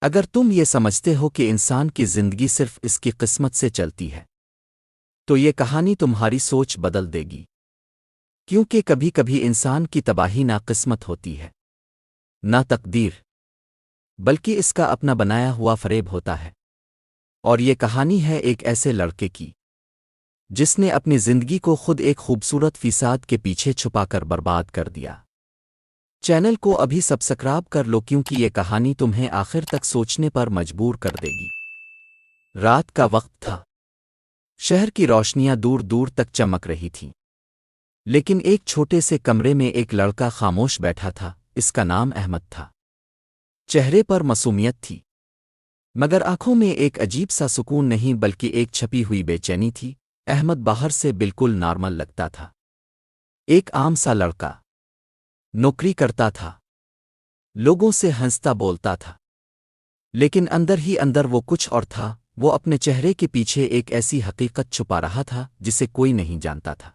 اگر تم یہ سمجھتے ہو کہ انسان کی زندگی صرف اس کی قسمت سے چلتی ہے تو یہ کہانی تمہاری سوچ بدل دے گی، کیونکہ کبھی کبھی انسان کی تباہی نہ قسمت ہوتی ہے نہ تقدیر، بلکہ اس کا اپنا بنایا ہوا فریب ہوتا ہے۔ اور یہ کہانی ہے ایک ایسے لڑکے کی جس نے اپنی زندگی کو خود ایک خوبصورت فساد کے پیچھے چھپا کر برباد کر دیا۔ چینل کو ابھی سبسکرائب کر لو کیونکہ یہ کہانی تمہیں آخر تک سوچنے پر مجبور کر دے گی۔ رات کا وقت تھا، شہر کی روشنیاں دور دور تک چمک رہی تھیں، لیکن ایک چھوٹے سے کمرے میں ایک لڑکا خاموش بیٹھا تھا۔ اس کا نام احمد تھا۔ چہرے پر معصومیت تھی، مگر آنکھوں میں ایک عجیب سا سکون نہیں بلکہ ایک چھپی ہوئی بے چینی تھی۔ احمد باہر سے بالکل نارمل لگتا تھا، ایک عام سا لڑکا، نوکری کرتا تھا، لوگوں سے ہنستا بولتا تھا، لیکن اندر ہی اندر وہ کچھ اور تھا۔ وہ اپنے چہرے کے پیچھے ایک ایسی حقیقت چھپا رہا تھا جسے کوئی نہیں جانتا تھا۔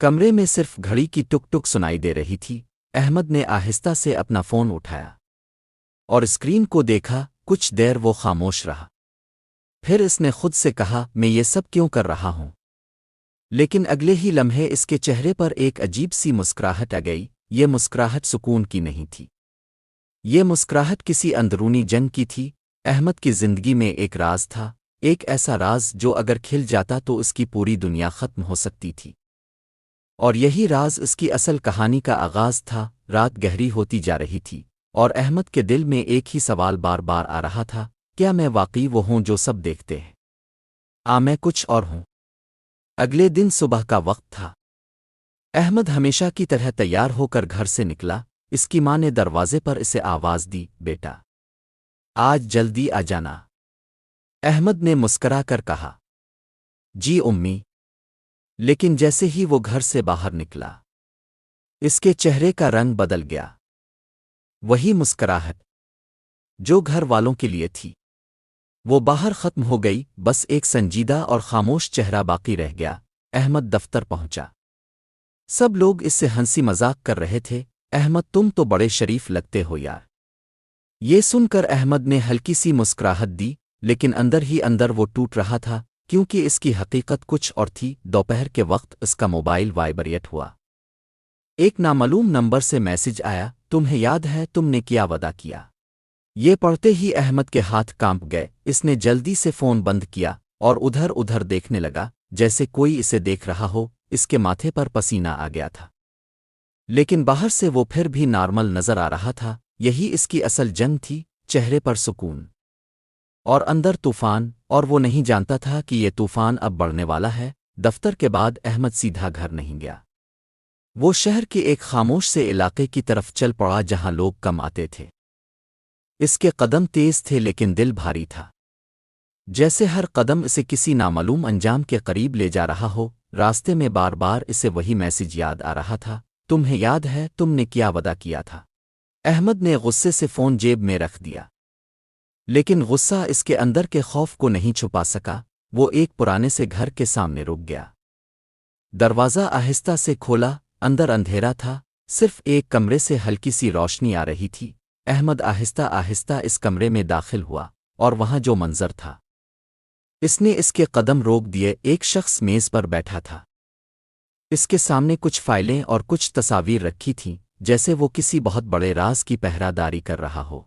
کمرے میں صرف گھڑی کی ٹک ٹک سنائی دے رہی تھی۔ احمد نے آہستہ سے اپنا فون اٹھایا اور اسکرین کو دیکھا۔ کچھ دیر وہ خاموش رہا، پھر اس نے خود سے کہا، میں یہ سب کیوں کر رہا ہوں؟ لیکن اگلے ہی لمحے اس کے چہرے پر ایک عجیب سی مسکراہٹ آ گئی۔ یہ مسکراہٹ سکون کی نہیں تھی، یہ مسکراہٹ کسی اندرونی جنگ کی تھی۔ احمد کی زندگی میں ایک راز تھا، ایک ایسا راز جو اگر کھل جاتا تو اس کی پوری دنیا ختم ہو سکتی تھی۔ اور یہی راز اس کی اصل کہانی کا آغاز تھا۔ رات گہری ہوتی جا رہی تھی اور احمد کے دل میں ایک ہی سوال بار بار آ رہا تھا، کیا میں واقعی وہ ہوں جو سب دیکھتے ہیں؟ میں کچھ اور ہوں؟ اگلے دن صبح کا وقت تھا۔ احمد ہمیشہ کی طرح تیار ہو کر گھر سے نکلا۔ اس کی ماں نے دروازے پر اسے آواز دی، بیٹا آج جلدی آ جانا۔ احمد نے مسکرا کر کہا، جی امی۔ لیکن جیسے ہی وہ گھر سے باہر نکلا، اس کے چہرے کا رنگ بدل گیا۔ وہی مسکراہٹ جو گھر والوں کے لیے تھی وہ باہر ختم ہو گئی، بس ایک سنجیدہ اور خاموش چہرہ باقی رہ گیا۔ احمد دفتر پہنچا، سب لوگ اس سے ہنسی مذاق کر رہے تھے۔ احمد تم تو بڑے شریف لگتے ہو یار۔ یہ سن کر احمد نے ہلکی سی مسکراہٹ دی، لیکن اندر ہی اندر وہ ٹوٹ رہا تھا، کیونکہ اس کی حقیقت کچھ اور تھی۔ دوپہر کے وقت اس کا موبائل وائبریٹ ہوا۔ ایک نامعلوم نمبر سے میسج آیا، تمہیں یاد ہے تم نے کیا وعدہ کیا؟ یہ پڑھتے ہی احمد کے ہاتھ کانپ گئے۔ اس نے جلدی سے فون بند کیا اور ادھر ادھر دیکھنے لگا جیسے کوئی اسے دیکھ رہا ہو۔ اس کے ماتھے پر پسینہ آ گیا تھا، لیکن باہر سے وہ پھر بھی نارمل نظر آ رہا تھا۔ یہی اس کی اصل جنگ تھی، چہرے پر سکون اور اندر طوفان، اور وہ نہیں جانتا تھا کہ یہ طوفان اب بڑھنے والا ہے۔ دفتر کے بعد احمد سیدھا گھر نہیں گیا، وہ شہر کے ایک خاموش سے علاقے کی طرف چل پڑا جہاں لوگ کم آتے تھے۔ اس کے قدم تیز تھے لیکن دل بھاری تھا، جیسے ہر قدم اسے کسی نامعلوم انجام کے قریب لے جا رہا ہو۔ راستے میں بار بار اسے وہی میسج یاد آ رہا تھا، تمہیں یاد ہے تم نے کیا وعدہ کیا تھا؟ احمد نے غصے سے فون جیب میں رکھ دیا، لیکن غصہ اس کے اندر کے خوف کو نہیں چھپا سکا۔ وہ ایک پرانے سے گھر کے سامنے رک گیا، دروازہ آہستہ سے کھولا۔ اندر اندھیرا تھا، صرف ایک کمرے سے ہلکی سی روشنی آ رہی تھی۔ احمد آہستہ آہستہ اس کمرے میں داخل ہوا، اور وہاں جو منظر تھا اس نے اس کے قدم روک دیے۔ ایک شخص میز پر بیٹھا تھا، اس کے سامنے کچھ فائلیں اور کچھ تصاویر رکھی تھیں، جیسے وہ کسی بہت بڑے راز کی پہرہ داری کر رہا ہو۔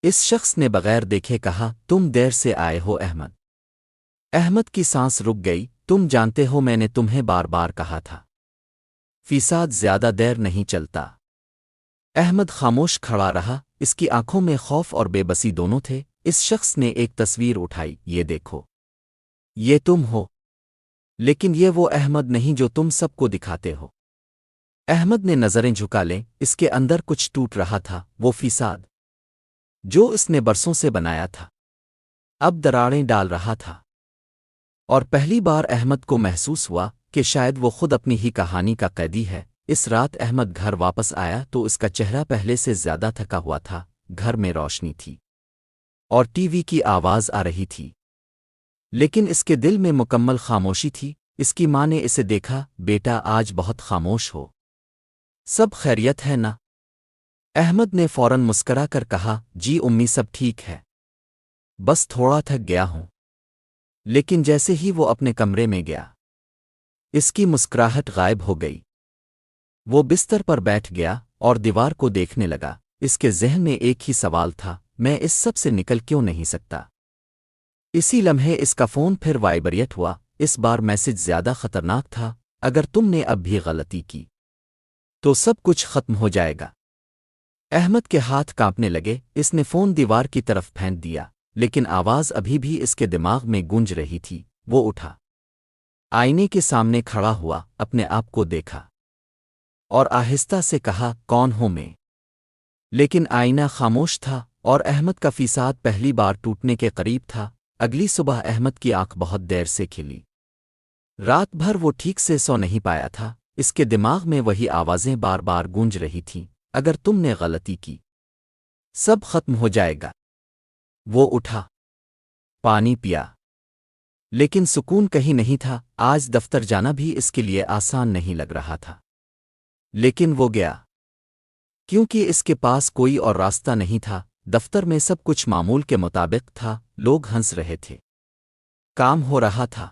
اس شخص نے بغیر دیکھے کہا، تم دیر سے آئے ہو احمد۔ احمد کی سانس رک گئی۔ تم جانتے ہو میں نے تمہیں بار بار کہا تھا، فساد زیادہ دیر نہیں چلتا۔ احمد خاموش کھڑا رہا، اس کی آنکھوں میں خوف اور بے بسی دونوں تھے۔ اس شخص نے ایک تصویر اٹھائی، یہ دیکھو، یہ تم ہو، لیکن یہ وہ احمد نہیں جو تم سب کو دکھاتے ہو۔ احمد نے نظریں جھکا لیں، اس کے اندر کچھ ٹوٹ رہا تھا، وہ فساد جو اس نے برسوں سے بنایا تھا اب دراڑیں ڈال رہا تھا۔ اور پہلی بار احمد کو محسوس ہوا کہ شاید وہ خود اپنی ہی کہانی کا قیدی ہے۔ اس رات احمد گھر واپس آیا تو اس کا چہرہ پہلے سے زیادہ تھکا ہوا تھا۔ گھر میں روشنی تھی اور ٹی وی کی آواز آ رہی تھی، لیکن اس کے دل میں مکمل خاموشی تھی۔ اس کی ماں نے اسے دیکھا، بیٹا آج بہت خاموش ہو، سب خیریت ہے نا؟ احمد نے فوراً مسکرا کر کہا، جی امی سب ٹھیک ہے، بس تھوڑا تھک گیا ہوں۔ لیکن جیسے ہی وہ اپنے کمرے میں گیا، اس کی مسکراہٹ غائب ہو گئی۔ وہ بستر پر بیٹھ گیا اور دیوار کو دیکھنے لگا۔ اس کے ذہن میں ایک ہی سوال تھا، میں اس سب سے نکل کیوں نہیں سکتا؟ اسی لمحے اس کا فون پھر وائبریٹ ہوا۔ اس بار میسج زیادہ خطرناک تھا، اگر تم نے اب بھی غلطی کی تو سب کچھ ختم ہو جائے گا۔ احمد کے ہاتھ کانپنے لگے۔ اس نے فون دیوار کی طرف پھینک دیا، لیکن آواز ابھی بھی اس کے دماغ میں گونج رہی تھی۔ وہ اٹھا، آئینے کے سامنے کھڑا ہوا، اپنے آپ کو دیکھا اور آہستہ سے کہا، کون ہوں میں؟ لیکن آئینہ خاموش تھا اور احمد کا فیصد پہلی بار ٹوٹنے کے قریب تھا۔ اگلی صبح احمد کی آنکھ بہت دیر سے کھلی۔ رات بھر وہ ٹھیک سے سو نہیں پایا تھا۔ اس کے دماغ میں وہی آوازیں بار بار گونج رہی تھیں، اگر تم نے غلطی کی سب ختم ہو جائے گا۔ وہ اٹھا، پانی پیا، لیکن سکون کہیں نہیں تھا۔ آج دفتر جانا بھی اس کے لیے آسان نہیں لگ رہا تھا، لیکن وہ گیا کیونکہ اس کے پاس کوئی اور راستہ نہیں تھا۔ دفتر میں سب کچھ معمول کے مطابق تھا، لوگ ہنس رہے تھے، کام ہو رہا تھا،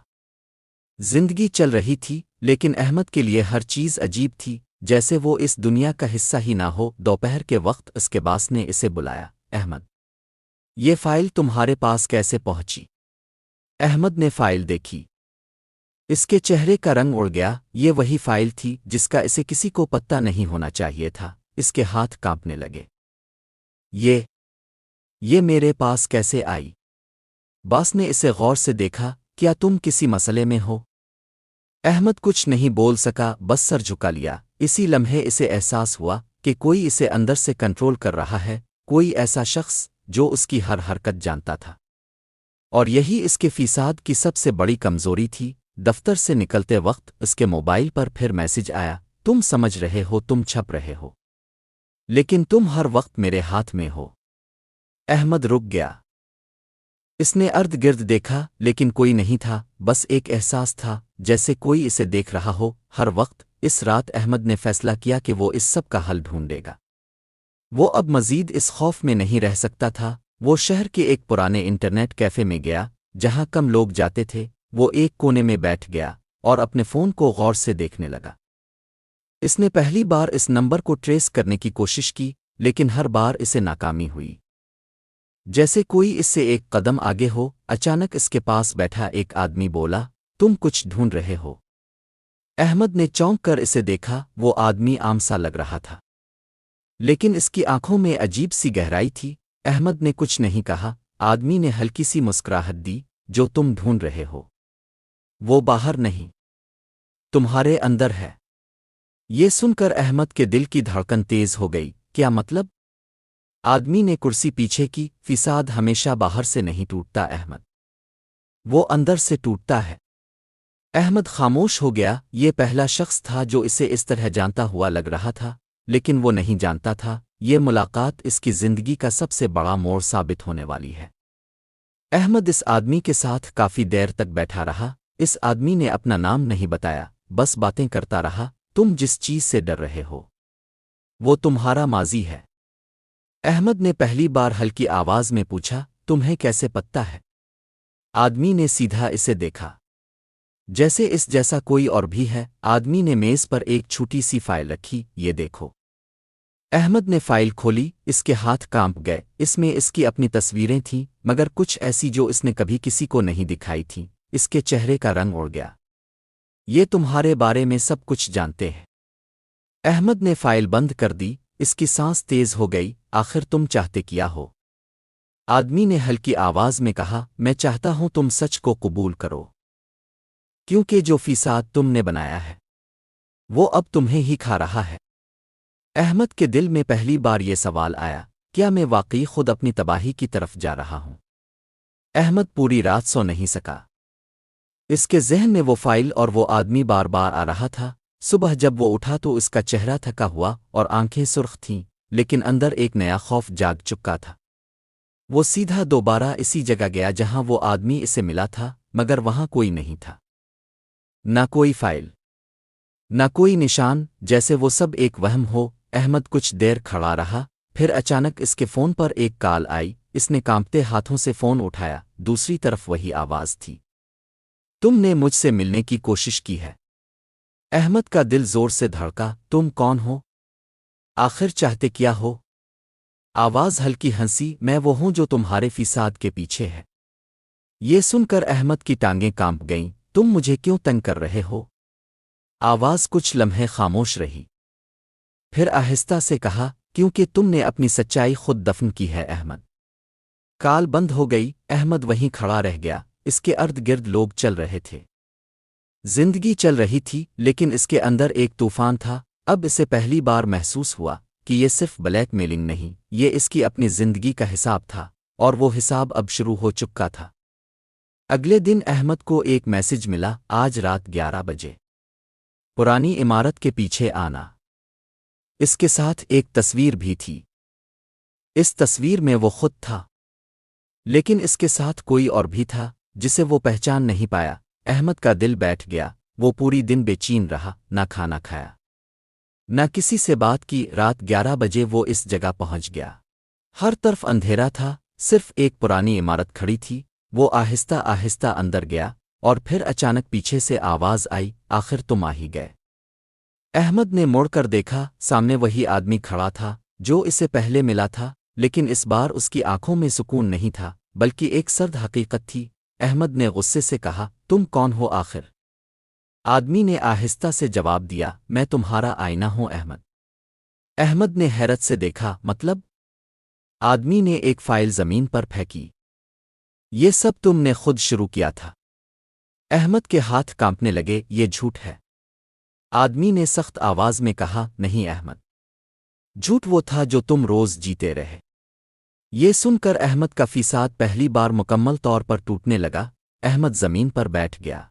زندگی چل رہی تھی، لیکن احمد کے لیے ہر چیز عجیب تھی، جیسے وہ اس دنیا کا حصہ ہی نہ ہو۔ دوپہر کے وقت اس کے باس نے اسے بلایا، احمد، یہ فائل تمہارے پاس کیسے پہنچی؟ احمد نے فائل دیکھی، اس کے چہرے کا رنگ اڑ گیا۔ یہ وہی فائل تھی جس کا اسے کسی کو پتہ نہیں ہونا چاہیے تھا۔ اس کے ہاتھ کانپنے لگے۔ یہ میرے پاس کیسے آئی؟ باس نے اسے غور سے دیکھا، کیا تم کسی مسئلے میں ہو؟ احمد کچھ نہیں بول سکا، بس سر جھکا لیا۔ اسی لمحے اسے احساس ہوا کہ کوئی اسے اندر سے کنٹرول کر رہا ہے، کوئی ایسا شخص جو اس کی ہر حرکت جانتا تھا۔ اور یہی اس کے فیصد کی سب سے بڑی کمزوری تھی۔ دفتر سے نکلتے وقت اس کے موبائل پر پھر میسج آیا، تم سمجھ رہے ہو تم چھپ رہے ہو، لیکن تم ہر وقت میرے ہاتھ میں ہو۔ احمد رک گیا۔ اس نے ارد گرد دیکھا، لیکن کوئی نہیں تھا، بس ایک احساس تھا جیسے کوئی اسے دیکھ رہا ہو ہر وقت۔ اس رات احمد نے فیصلہ کیا کہ وہ اس سب کا حل ڈھونڈے گا۔ وہ اب مزید اس خوف میں نہیں رہ سکتا تھا۔ وہ شہر کے ایک پرانے انٹرنیٹ کیفے میں گیا جہاں کم لوگ جاتے تھے۔ وہ ایک کونے میں بیٹھ گیا اور اپنے فون کو غور سے دیکھنے لگا۔ اس نے پہلی بار اس نمبر کو ٹریس کرنے کی کوشش کی، لیکن ہر بار اسے ناکامی ہوئی۔ جیسے کوئی اس سے ایک قدم آگے ہو۔ اچانک اس کے پاس بیٹھا ایک آدمی بولا، تم کچھ ڈھونڈ رہے ہو؟ احمد نے چونک کر اسے دیکھا۔ وہ آدمی عام سا لگ رہا تھا، لیکن اس کی آنکھوں میں عجیب سی گہرائی تھی۔ احمد نے کچھ نہیں کہا۔ آدمی نے ہلکی سی مسکراہٹ دی، جو تم ڈھونڈ رہے ہو وہ باہر نہیں، تمہارے اندر ہے۔ یہ سن کر احمد کے دل کی دھڑکن تیز ہو گئی۔ کیا مطلب؟ آدمی نے کرسی پیچھے کی، فیصد ہمیشہ باہر سے نہیں ٹوٹتا احمد، وہ اندر سے ٹوٹتا ہے۔ احمد خاموش ہو گیا۔ یہ پہلا شخص تھا جو اسے اس طرح جانتا ہوا لگ رہا تھا، لیکن وہ نہیں جانتا تھا یہ ملاقات اس کی زندگی کا سب سے بڑا موڑ ثابت ہونے والی ہے۔ احمد اس آدمی کے ساتھ کافی دیر تک بیٹھا رہا۔ اس آدمی نے اپنا نام نہیں بتایا، بس باتیں کرتا رہا۔ تم جس چیز سے ڈر رہے ہو وہ تمہارا ماضی ہے۔ احمد نے پہلی بار ہلکی آواز میں پوچھا، تمہیں کیسے پتہ ہے؟ آدمی نے سیدھا اسے دیکھا، جیسے اس جیسا کوئی اور بھی ہے۔ آدمی نے میز پر ایک چھوٹی سی فائل رکھی، یہ دیکھو۔ احمد نے فائل کھولی، اس کے ہاتھ کانپ گئے۔ اس میں اس کی اپنی تصویریں تھیں، مگر کچھ ایسی جو اس نے کبھی کسی کو نہیں دکھائی تھیں۔ اس کے چہرے کا رنگ اڑ گیا۔ یہ تمہارے بارے میں سب کچھ جانتے ہیں۔ احمد نے فائل بند کر دی۔ اس کی سانس تیز ہو گئی۔ آخر تم چاہتے کیا ہو؟ آدمی نے ہلکی آواز میں کہا، میں چاہتا ہوں تم سچ کو قبول کرو، کیونکہ جو فیصد تم نے بنایا ہے وہ اب تمہیں ہی کھا رہا ہے۔ احمد کے دل میں پہلی بار یہ سوال آیا، کیا میں واقعی خود اپنی تباہی کی طرف جا رہا ہوں؟ احمد پوری رات سو نہیں سکا۔ اس کے ذہن میں وہ فائل اور وہ آدمی بار بار آ رہا تھا۔ صبح جب وہ اٹھا تو اس کا چہرہ تھکا ہوا اور آنکھیں سرخ تھیں، لیکن اندر ایک نیا خوف جاگ چکا تھا۔ وہ سیدھا دوبارہ اسی جگہ گیا جہاں وہ آدمی اسے ملا تھا، مگر وہاں کوئی نہیں تھا، نہ کوئی فائل، نہ کوئی نشان، جیسے وہ سب ایک وہم ہو۔ احمد کچھ دیر کھڑا رہا، پھر اچانک اس کے فون پر ایک کال آئی۔ اس نے کانپتے ہاتھوں سے فون اٹھایا، دوسری طرف وہی آواز تھی، تم نے مجھ سے ملنے کی کوشش کی ہے۔ احمد کا دل زور سے دھڑکا، تم کون ہو؟ آخر چاہتے کیا ہو؟ آواز ہلکی ہنسی، میں وہ ہوں جو تمہارے فساد کے پیچھے ہے۔ یہ سن کر احمد کی ٹانگیں کانپ گئیں، تم مجھے کیوں تنگ کر رہے ہو؟ آواز کچھ لمحے خاموش رہی، پھر آہستہ سے کہا، کیونکہ تم نے اپنی سچائی خود دفن کی ہے احمد۔ کال بند ہو گئی، احمد وہیں کھڑا رہ گیا، اس کے ارد گرد لوگ چل رہے تھے، زندگی چل رہی تھی، لیکن اس کے اندر ایک طوفان تھا۔ اب اسے پہلی بار محسوس ہوا کہ یہ صرف بلیک میلنگ نہیں، یہ اس کی اپنی زندگی کا حساب تھا، اور وہ حساب اب شروع ہو چکا تھا۔ اگلے دن احمد کو ایک میسج ملا، آج رات 11 بجے پرانی عمارت کے پیچھے آنا۔ اس کے ساتھ ایک تصویر بھی تھی۔ اس تصویر میں وہ خود تھا، لیکن اس کے ساتھ کوئی اور بھی تھا جسے وہ پہچان نہیں پایا۔ احمد کا دل بیٹھ گیا، وہ پوری دن بے چین رہا، نہ کھانا کھایا، نہ کسی سے بات کی۔ رات 11 بجے وہ اس جگہ پہنچ گیا، ہر طرف اندھیرا تھا، صرف ایک پرانی عمارت کھڑی تھی۔ وہ آہستہ آہستہ اندر گیا، اور پھر اچانک پیچھے سے آواز آئی، آخر تم آ ہی گئے۔ احمد نے مڑ کر دیکھا، سامنے وہی آدمی کھڑا تھا جو اسے پہلے ملا تھا، لیکن اس بار اس کی آنکھوں میں سکون نہیں تھا بلکہ ایک سرد حقیقت تھی۔ احمد نے غصے سے کہا، تم کون ہو آخر؟ آدمی نے آہستہ سے جواب دیا، میں تمہارا آئینہ ہوں احمد۔ احمد نے حیرت سے دیکھا، مطلب؟ آدمی نے ایک فائل زمین پر پھینکی، یہ سب تم نے خود شروع کیا تھا؟ احمد کے ہاتھ کانپنے لگے، یہ جھوٹ ہے۔ آدمی نے سخت آواز میں کہا، نہیں احمد، جھوٹ وہ تھا جو تم روز جیتے رہے۔ یہ سن کر احمد کا فساد پہلی بار مکمل طور پر ٹوٹنے لگا۔ احمد زمین پر بیٹھ گیا،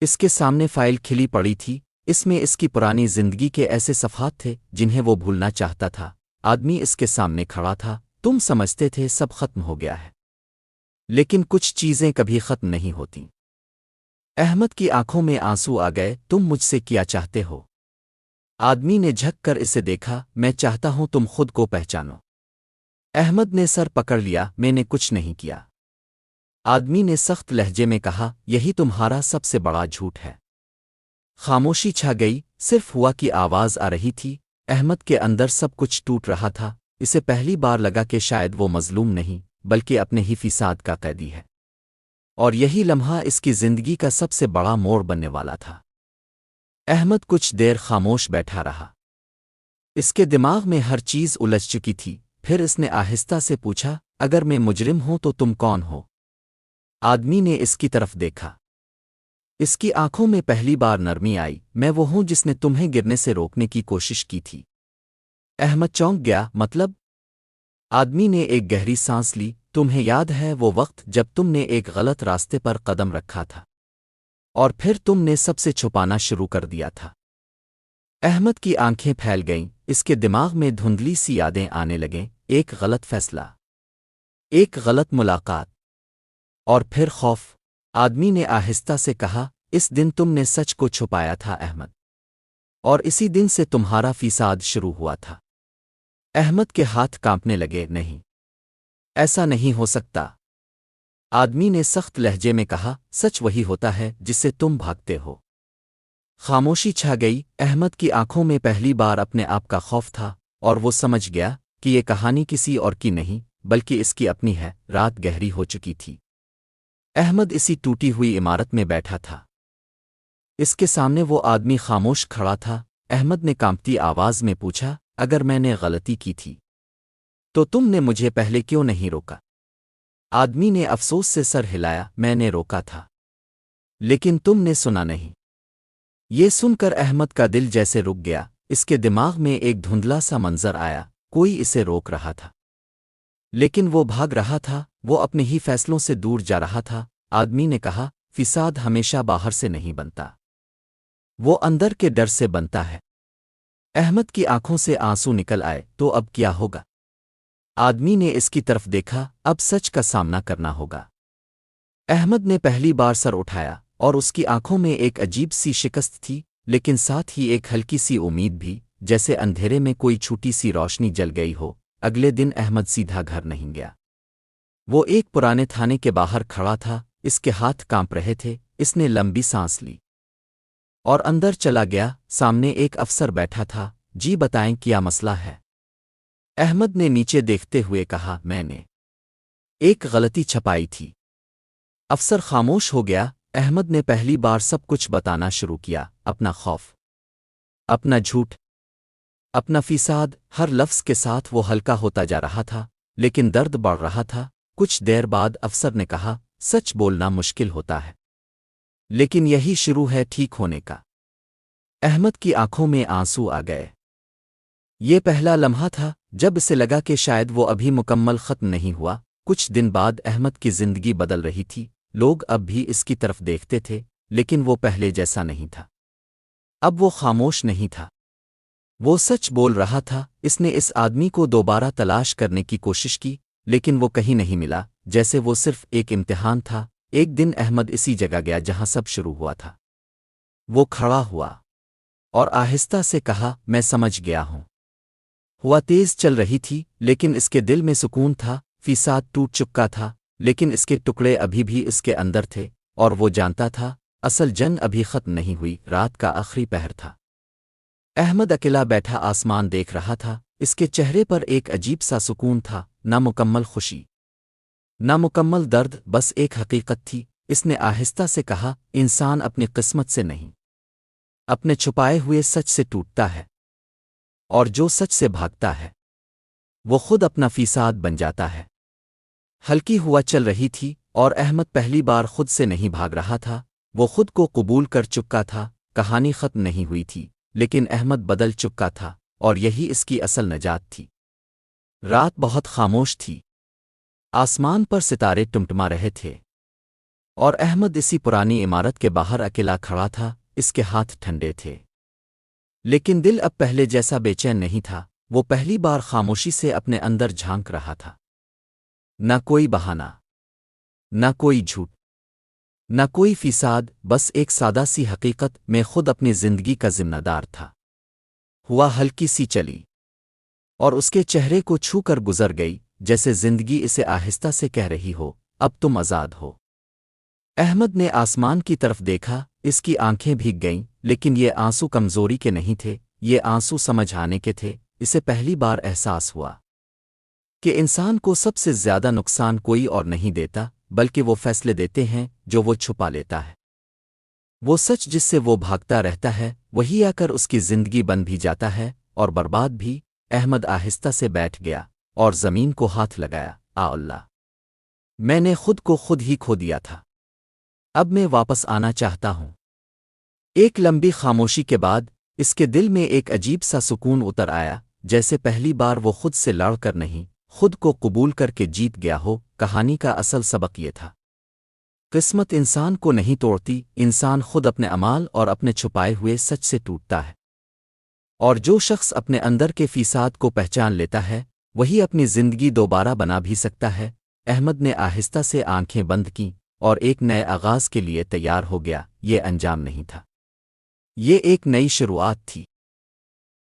اس کے سامنے فائل کھلی پڑی تھی، اس میں اس کی پرانی زندگی کے ایسے صفحات تھے جنہیں وہ بھولنا چاہتا تھا۔ آدمی اس کے سامنے کھڑا تھا، تم سمجھتے تھے سب ختم ہو گیا ہے، لیکن کچھ چیزیں کبھی ختم نہیں ہوتیں۔ احمد کی آنکھوں میں آنسو آ گئے، تم مجھ سے کیا چاہتے ہو؟ آدمی نے جھک کر اسے دیکھا، میں چاہتا ہوں تم خود کو پہچانو۔ احمد نے سر پکڑ لیا، میں نے کچھ نہیں کیا۔ آدمی نے سخت لہجے میں کہا، یہی تمہارا سب سے بڑا جھوٹ ہے۔ خاموشی چھا گئی، صرف ہوا کی آواز آ رہی تھی۔ احمد کے اندر سب کچھ ٹوٹ رہا تھا، اسے پہلی بار لگا کہ شاید وہ مظلوم نہیں بلکہ اپنے ہی فساد کا قیدی ہے، اور یہی لمحہ اس کی زندگی کا سب سے بڑا موڑ بننے والا تھا۔ احمد کچھ دیر خاموش بیٹھا رہا، اس کے دماغ میں ہر چیز الجھ چکی تھی۔ پھر اس نے آہستہ سے پوچھا، اگر میں مجرم ہوں تو تم کون ہو؟ آدمی نے اس کی طرف دیکھا، اس کی آنکھوں میں پہلی بار نرمی آئی، میں وہ ہوں جس نے تمہیں گرنے سے روکنے کی کوشش کی تھی۔ احمد چونک گیا، مطلب؟ آدمی نے ایک گہری سانس لی، تمہیں یاد ہے وہ وقت جب تم نے ایک غلط راستے پر قدم رکھا تھا، اور پھر تم نے سب سے چھپانا شروع کر دیا تھا؟ احمد کی آنکھیں پھیل گئیں، اس کے دماغ میں دھندلی سی یادیں آنے لگیں، ایک غلط فیصلہ، ایک غلط ملاقات، اور پھر خوف۔ آدمی نے آہستہ سے کہا، اس دن تم نے سچ کو چھپایا تھا احمد، اور اسی دن سے تمہارا فساد شروع ہوا تھا۔ احمد کے ہاتھ کانپنے لگے، نہیں، ایسا نہیں ہو سکتا۔ آدمی نے سخت لہجے میں کہا، سچ وہی ہوتا ہے جس سے تم بھاگتے ہو۔ خاموشی چھا گئی، احمد کی آنکھوں میں پہلی بار اپنے آپ کا خوف تھا، اور وہ سمجھ گیا کہ یہ کہانی کسی اور کی نہیں بلکہ اس کی اپنی ہے۔ رات گہری ہو چکی تھی، احمد اسی ٹوٹی ہوئی عمارت میں بیٹھا تھا، اس کے سامنے وہ آدمی خاموش کھڑا تھا۔ احمد نے کانپتی آواز میں پوچھا، اگر میں نے غلطی کی تھی تو تم نے مجھے پہلے کیوں نہیں روکا؟ آدمی نے افسوس سے سر ہلایا، میں نے روکا تھا لیکن تم نے سنا نہیں۔ یہ سن کر احمد کا دل جیسے رک گیا، اس کے دماغ میں ایک دھندلا سا منظر آیا، کوئی اسے روک رہا تھا لیکن وہ بھاگ رہا تھا، وہ اپنے ہی فیصلوں سے دور جا رہا تھا۔ آدمی نے کہا، فساد ہمیشہ باہر سے نہیں بنتا، وہ اندر کے ڈر سے بنتا ہے۔ احمد کی آنکھوں سے آنسو نکل آئے، تو اب کیا ہوگا؟ آدمی نے اس کی طرف دیکھا، اب سچ کا سامنا کرنا ہوگا۔ احمد نے پہلی بار سر اٹھایا، اور اس کی آنکھوں میں ایک عجیب سی شکست تھی، لیکن ساتھ ہی ایک ہلکی سی امید بھی، جیسے اندھیرے میں کوئی چھوٹی سی روشنی جل گئی ہو۔ اگلے دن احمد سیدھا گھر نہیں گیا۔ وہ ایک پرانے تھانے کے باہر کھڑا تھا، اس کے ہاتھ کانپ رہے تھے۔ اس نے لمبی سانس لی اور اندر چلا گیا۔ سامنے ایک افسر بیٹھا تھا۔ جی بتائیں کیا مسئلہ ہے؟ احمد نے نیچے دیکھتے ہوئے کہا، میں نے ایک غلطی چھپائی تھی۔ افسر خاموش ہو گیا۔ احمد نے پہلی بار سب کچھ بتانا شروع کیا، اپنا خوف، اپنا جھوٹ، اپنا فساد۔ ہر لفظ کے ساتھ وہ ہلکا ہوتا جا رہا تھا، لیکن درد بڑھ رہا تھا۔ کچھ دیر بعد افسر نے کہا، سچ بولنا مشکل ہوتا ہے، لیکن یہی شروع ہے ٹھیک ہونے کا۔ احمد کی آنکھوں میں آنسو آ گئے۔ یہ پہلا لمحہ تھا جب اسے لگا کہ شاید وہ ابھی مکمل ختم نہیں ہوا۔ کچھ دن بعد احمد کی زندگی بدل رہی تھی۔ لوگ اب بھی اس کی طرف دیکھتے تھے، لیکن وہ پہلے جیسا نہیں تھا۔ اب وہ خاموش نہیں تھا، وہ سچ بول رہا تھا۔ اس نے اس آدمی کو دوبارہ تلاش کرنے کی کوشش کی، لیکن وہ کہیں نہیں ملا، جیسے وہ صرف ایک امتحان تھا۔ ایک دن احمد اسی جگہ گیا جہاں سب شروع ہوا تھا۔ وہ کھڑا ہوا اور آہستہ سے کہا، میں سمجھ گیا ہوں۔ ہوا تیز چل رہی تھی، لیکن اس کے دل میں سکون تھا۔ فساد ٹوٹ چکا تھا، لیکن اس کے ٹکڑے ابھی بھی اس کے اندر تھے، اور وہ جانتا تھا اصل جنگ ابھی ختم نہیں ہوئی۔ رات کا آخری پہر تھا۔ احمد اکیلا بیٹھا آسمان دیکھ رہا تھا۔ اس کے چہرے پر ایک عجیب سا سکون تھا، نہ مکمل خوشی، نہ مکمل درد، بس ایک حقیقت تھی۔ اس نے آہستہ سے کہا، انسان اپنی قسمت سے نہیں، اپنے چھپائے ہوئے سچ سے ٹوٹتا ہے، اور جو سچ سے بھاگتا ہے وہ خود اپنا فساد بن جاتا ہے۔ ہلکی ہوا چل رہی تھی، اور احمد پہلی بار خود سے نہیں بھاگ رہا تھا۔ وہ خود کو قبول کر چکا تھا۔ کہانی ختم نہیں ہوئی تھی، لیکن احمد بدل چکا تھا، اور یہی اس کی اصل نجات تھی۔ رات بہت خاموش تھی، آسمان پر ستارے ٹمٹما رہے تھے، اور احمد اسی پرانی عمارت کے باہر اکیلا کھڑا تھا۔ اس کے ہاتھ ٹھنڈے تھے، لیکن دل اب پہلے جیسا بے چین نہیں تھا۔ وہ پہلی بار خاموشی سے اپنے اندر جھانک رہا تھا۔ نہ کوئی بہانہ، نہ کوئی جھوٹ، نہ کوئی فساد، بس ایک سادہ سی حقیقت، میں خود اپنی زندگی کا ذمہ دار تھا۔ ہوا ہلکی سی چلی، اور اس کے چہرے کو چھو کر گزر گئی، جیسے زندگی اسے آہستہ سے کہہ رہی ہو، اب تم آزاد ہو۔ احمد نے آسمان کی طرف دیکھا۔ اس کی آنکھیں بھیگ گئیں، لیکن یہ آنسو کمزوری کے نہیں تھے، یہ آنسو سمجھ آنے کے تھے۔ اسے پہلی بار احساس ہوا کہ انسان کو سب سے زیادہ نقصان کوئی اور نہیں دیتا، بلکہ وہ فیصلے دیتے ہیں جو وہ چھپا لیتا ہے۔ وہ سچ جس سے وہ بھاگتا رہتا ہے، وہی آ کر اس کی زندگی بن بھی جاتا ہے، اور برباد بھی۔ احمد آہستہ سے بیٹھ گیا اور زمین کو ہاتھ لگایا، اللہ، میں نے خود کو خود ہی کھو دیا تھا، اب میں واپس آنا چاہتا ہوں۔ ایک لمبی خاموشی کے بعد اس کے دل میں ایک عجیب سا سکون اتر آیا، جیسے پہلی بار وہ خود سے لڑ کر نہیں، خود کو قبول کر کے جیت گیا ہو۔ کہانی کا اصل سبق یہ تھا، قسمت انسان کو نہیں توڑتی، انسان خود اپنے اعمال اور اپنے چھپائے ہوئے سچ سے ٹوٹتا ہے۔ اور جو شخص اپنے اندر کے فساد کو پہچان لیتا ہے، وہی اپنی زندگی دوبارہ بنا بھی سکتا ہے۔ احمد نے آہستہ سے آنکھیں بند کیں اور ایک نئے آغاز کے لیے تیار ہو گیا۔ یہ انجام نہیں تھا، یہ ایک نئی شروعات تھی۔